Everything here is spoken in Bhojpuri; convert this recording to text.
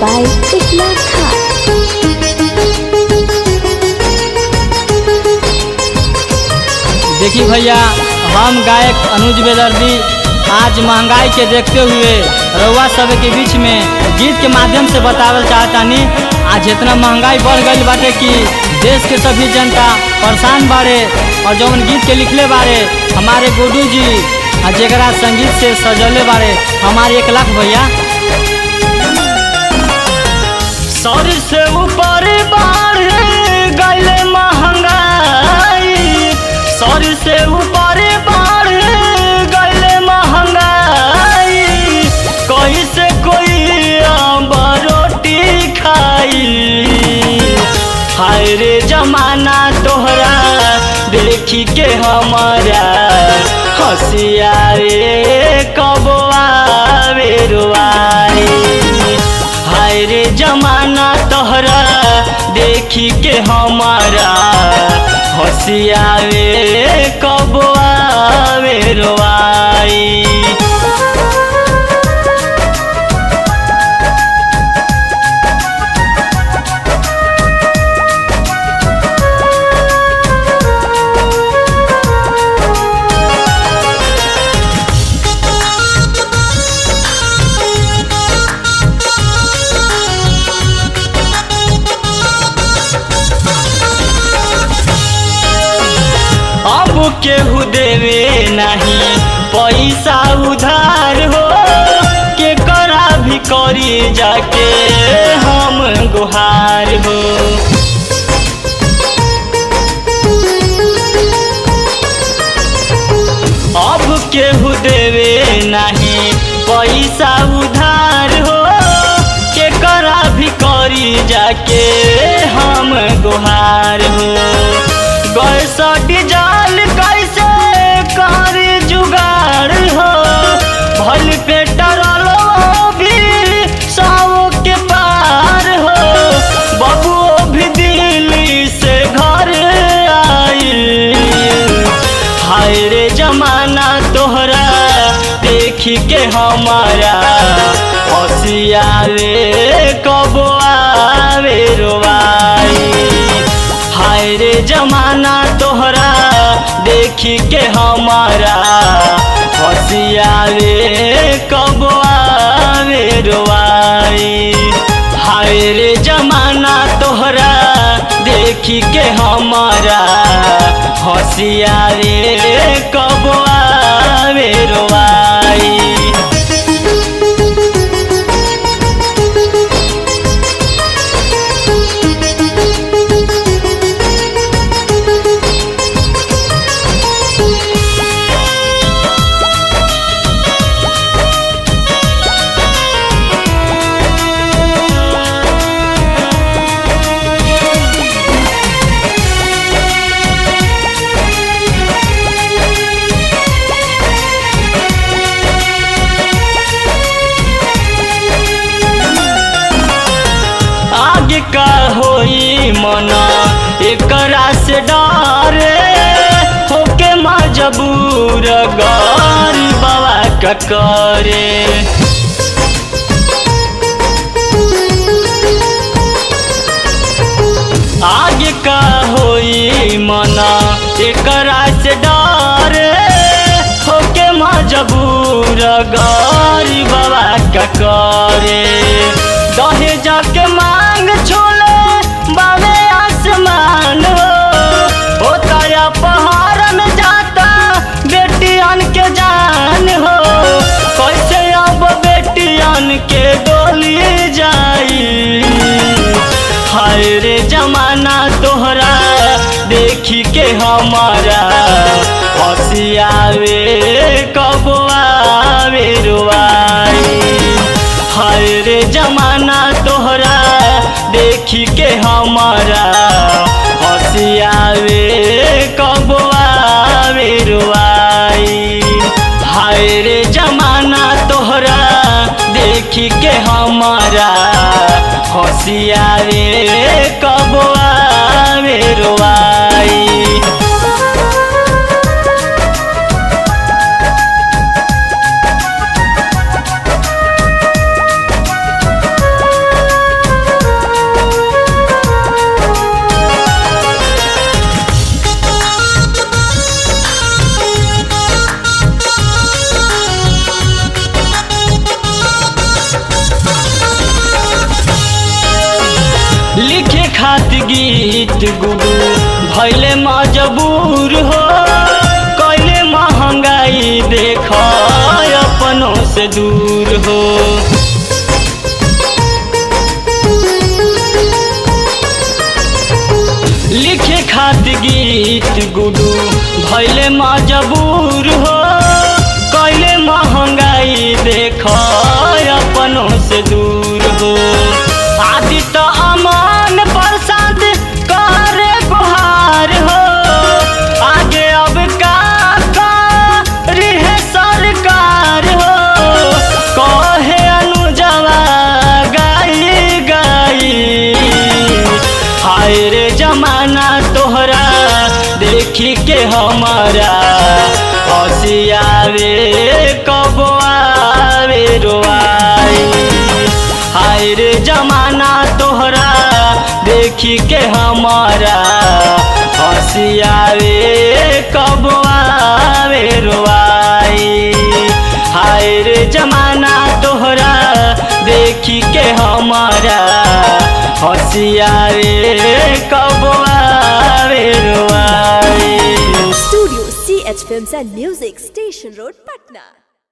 by Isla Khan. देखिए भैया, हम गायक अनुज बेदर्दी आज महंगाई के देखते हुए रउआ सब के बीच में गीत के माध्यम से बतावल चाहतानी। आज इतना महंगाई बढ़ गई बाटे कि देश के सभी जनता परेशान बारे। और जौन गीत के लिखले बारे हमारे गुडू जी और जरा संगीत से सजले बारे हमारे 1 लाख भैया। सर से ऊपर बढ़ गई महंगाई, सर से ऊपर बढ़ गई महंगाई, कैसे कोई रोटी खाई। हाय रे जमाना तोहरा देखी के हमारा हंसिया रे कब आवे रुआई। हाय रे जमाना तोहरा देखी के हमारा हंसिया रे कब आवे रुआई। अब केहू देवे नहीं पैसा उधार हो, के करा भी करी जाके हम गुहार हो। अब केहू देवे नहीं पैसा उधार हो, के करा भी करी जाके हम गुहार हो। गैस डीजल कैसे कर जुगाड़ हो, भल पेट्रोल भी 100 के पार हो। बबुओ भी दिल्ली से घर आई। हाय रे जमाना तोहरा देखी के हमारा हंसिया रे कब आवे रुआई। हाय रे जमाना तोहरा देखी के हमारा हंसिया रे कब आवे रुआई। हाय रे जमाना तोहरा देखी के हमारा हंसिया रे कब आवे रुआई। आगे का होई मना एकरा से डरे, होके मजबूर गरीबवा का करे। आगे का होई मना एकरा से डरे, होके मजबूर गरीबवा का करे। दहेज के मांग छोले बाबे आसमान हो, होता अपहरण जाता बेटियन के जान हो। कैसे अब बेटियन के डोली जाई। हाय रे जमाना तोहरा देखी के हमारा हंसिया रे कब आवे रुआई। हाय रे जमाना तोहरा देखी के हमारा हंसिया रे कब आवे रुआई। हाय रे जमाना तोहरा देखी के हमारा हंसिया रे कब आवे रुआई। गुडू भैले मजबूर हो, कैले महंगाई देख अपनों से दूर हो। लिखे खातिर गीत गुडू भैले मजबूर हो, कैले महंगाई देख अपनों से दूर हो। आदित्य अमन प्रसाद करे गुहार हो, आगे अब का करी है सरकार हो। कहे अनुजवा गाई गाई, हाय रे जमाना तोहरा देखी के हमारा हंसी आवे कब आवे रोआई। हाय रे जमाना तोहरा देखी के हमारा हंसी आवे कब आवे रोआई। हाय रे जमाना तोहरा देखी के हमारा हंसी आवे कब आवे रोआई। Studio CH Films and Music, Station Road,